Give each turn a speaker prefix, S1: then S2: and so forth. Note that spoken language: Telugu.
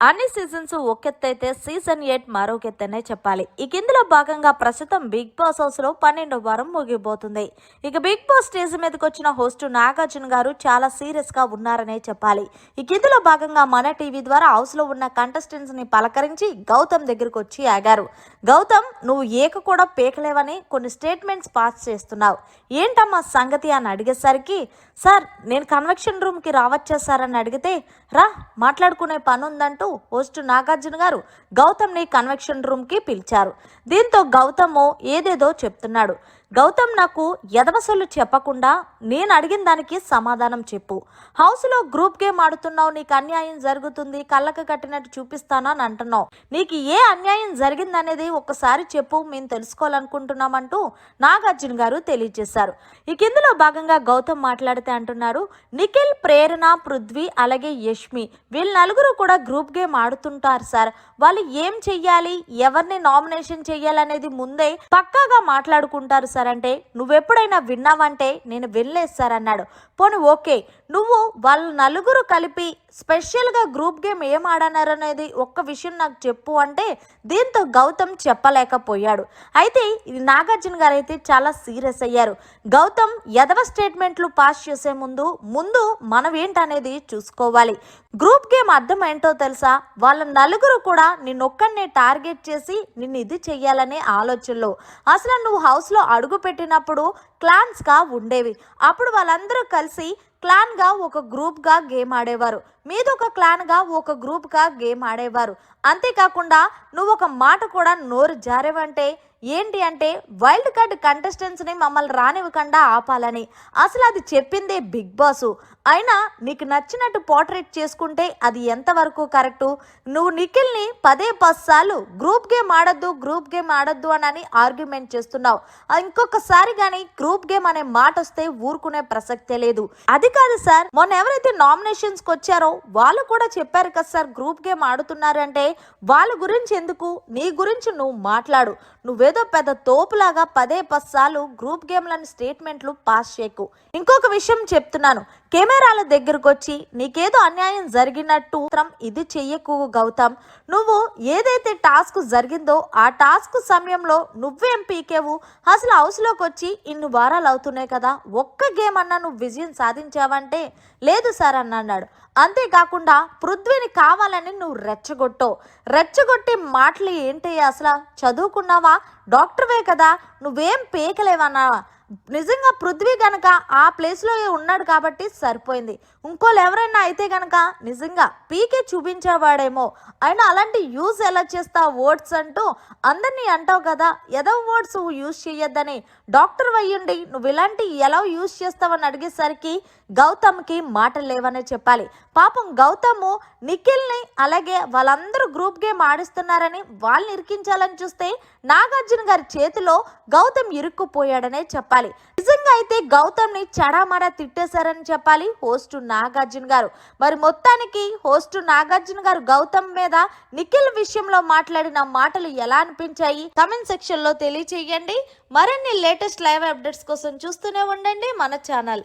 S1: అన్ని సీజన్స్ ఒకెత్తైతే సీజన్ 8 మరొకెత్తనే చెప్పాలి. ఇందులో భాగంగా ప్రస్తుతం బిగ్ బాస్ హౌస్ లో 12వ వారం ముగిపోతుంది. ఇక బిగ్ బాస్ స్టేజ్ మీదకి వచ్చిన హోస్ట్ నాగార్జున గారు చాలా సీరియస్ గా ఉన్నారనే చెప్పాలి. ఇందులో భాగంగా మన టీవీ ద్వారా హౌస్ లో ఉన్న కంటెస్టెంట్స్ ని పలకరించి గౌతమ్ దగ్గరకు వచ్చి ఆగారు. గౌతమ్, నువ్వు ఏక కూడా పేకలేవని కొన్ని స్టేట్మెంట్స్ పాస్ చేస్తున్నావు, ఏంటమ్మా సంగతి అని అడిగేసరికి, సార్ నేను కన్వెక్షన్ రూమ్ కి రావచ్చా సార్ అని అడిగితే, రా మాట్లాడుకునే పని ఉందంటూ హోస్ట్ నాగార్జున గారు గౌతమ్ ని కన్వెక్షన్ రూమ్ కి పిలిచారు. దీంతో గౌతమ్ ఏదేదో చెప్తున్నాడు. గౌతమ్, నాకు ఎదవసలు చెప్పకుండా నేను అడిగిన దానికి సమాధానం చెప్పు. హౌస్ లో గ్రూప్ గేమ్ ఆడుతున్నావు, నీకు అన్యాయం జరుగుతుంది, కళ్ళకు కట్టినట్టు చూపిస్తాను అని అంటున్నావు. నీకు ఏ అన్యాయం జరిగిందనేది ఒక్కసారి చెప్పు, మేము తెలుసుకోవాలనుకుంటున్నామంటూ నాగార్జున గారు తెలియజేశారు. ఇందులో భాగంగా గౌతమ్ మాట్లాడితే అంటున్నారు, నిఖిల్, ప్రేరణ, పృథ్వీ అలాగే యష్మి వీళ్ళు నలుగురు కూడా గ్రూప్ గేమ్ ఆడుతుంటారు సార్. వాళ్ళు ఏం చెయ్యాలి, ఎవరిని నామినేషన్ చెయ్యాలనేది ముందే పక్కాగా మాట్లాడుకుంటారు సార్ అంటే, నువ్వెప్పుడైనా విన్నావంటే నేను వినలేదు సార్ అన్నాడు. పోనీ ఓకే, నువ్వు వాళ్ళు నలుగురు కలిపి స్పెషల్గా గ్రూప్ గేమ్ ఏం ఆడన్నారనేది ఒక్క విషయం నాకు చెప్పు అంటే, దీంతో గౌతమ్ చెప్పలేకపోయాడు. అయితే ఇది నాగార్జున గారు అయితే చాలా సీరియస్ అయ్యారు. గౌతమ్ ఎదవ స్టేట్మెంట్లు పాస్ చేసే ముందు మనం ఏంటనేది చూసుకోవాలి. గ్రూప్ గేమ్ అర్థం ఏంటో తెలుసా? వాళ్ళ నలుగురు కూడా నిన్నొక్కడినే టార్గెట్ చేసి నిన్ను ఇది చెయ్యాలనే ఆలోచనలో. అసలు నువ్వు హౌస్లో అడుగు పెట్టినప్పుడు క్లాన్స్గా ఉండేవి. అప్పుడు వాళ్ళందరూ కలిసి క్లాన్గా ఒక గ్రూప్గా గేమ్ ఆడేవారు, మీదొక క్లాన్గా ఒక గ్రూప్గా గేమ్ ఆడేవారు. అంతేకాకుండా నువ్వు ఒక మాట కూడా నోరు జారేవంటే ఏంటి అంటే, వైల్డ్ కార్డ్ కంటెస్టెంట్స్ని మమ్మల్ని రానివ్వకుండా ఆపాలని. అసలు అది చెప్పిందే బిగ్ బాస్. అయినా నీకు నచ్చినట్టు పోర్ట్రేట్ చేసుకుంటే అది ఎంతవరకు కరెక్టు? నువ్వు నిఖిల్ని 10 సార్లు గ్రూప్ గేమ్ ఆడద్దు అని ఆర్గ్యుమెంట్ చేస్తున్నావు. ఇంకొకసారి కానీ గ్రూప్ గేమ్ అనే మాట వస్తే ఊరుకునే ప్రసక్తే లేదు. అది కాదు సార్, మొన్న ఎవరైతే నామినేషన్స్కి వచ్చారో వాళ్ళు కూడా చెప్పారు కదా సార్ గ్రూప్ గేమ్ ఆడుతున్నారు అంటే, వాళ్ళ గురించి ఎందుకు, నీ గురించి నువ్వు మాట్లాడు. నువ్వేదో పెద్ద తోపులాగా 10 సార్లు గ్రూప్ గేమ్లని స్టేట్మెంట్లు పాస్ చేయకు. ఇంకొక విషయం చెప్తున్నాను, కెమెరాల దగ్గరకు వచ్చి నీకేదో అన్యాయం జరిగినట్టు ఇది చెయ్యకు గౌతమ్. నువ్వు ఏదైతే టాస్క్ జరిగిందో ఆ టాస్క్ సమయంలో నువ్వేం పీకేవు? అసలు హౌస్లోకి వచ్చి ఇన్ని వారాలు అవుతున్నాయి కదా, ఒక్క గేమ్ అన్నా నువ్వు విజయం సాధించావంటే లేదు సార్ అని అన్నాడు. అంతేకాకుండా పృథ్వీని కావాలని నువ్వు రెచ్చగొట్టి మాటలు ఏంటి? అసలు చదువుకున్నావా? డాక్టర్వే కదా, నువ్వేం పీకలేవన్నావా? నిజంగా పృథ్వీ గనక ఆ ప్లేస్లో ఉన్నాడు కాబట్టి సరిపోయింది. ఇంకోళ్ళు ఎవరైనా అయితే గనక నిజంగా పీకే చూపించేవాడేమో. అయినా అలాంటి యూజ్ ఎలా చేస్తావు వర్డ్స్ అంటూ అందరినీ అంటావు కదా, ఏదో వర్డ్స్ యూజ్ చేయొద్దని. డాక్టర్ అయ్యుండి నువ్వు ఇలాంటి ఎలా యూజ్ చేస్తావని అడిగేసరికి గౌతమ్కి మాటలు లేవనే చెప్పాలి. పాపం గౌతమ్ నిఖిల్ని అలాగే వాళ్ళందరూ గ్రూప్ గేమ్ ఆడిస్తున్నారని వాళ్ళని ఇరికించాలని చూస్తే నాగార్జున గారి చేతిలో గౌతమ్ ఇరుక్కుపోయాడనే చెప్పాలి. నిజంగా అయితే గౌతమ్ని చడామడా తిట్టేశారని చెప్పాలి హోస్ట్ నాగార్జున గారు. మరి మొత్తానికి హోస్ట్ నాగార్జున గారు గౌతమ్ మీద నిఖిల్ విషయంలో మాట్లాడిన మాటలు ఎలా అనిపించాయి కమెంట్ సెక్షన్ లో తెలియచేయండి. మరిన్ని లేటెస్ట్ లైవ్ అప్డేట్స్ కోసం చూస్తూనే ఉండండి మన ఛానల్.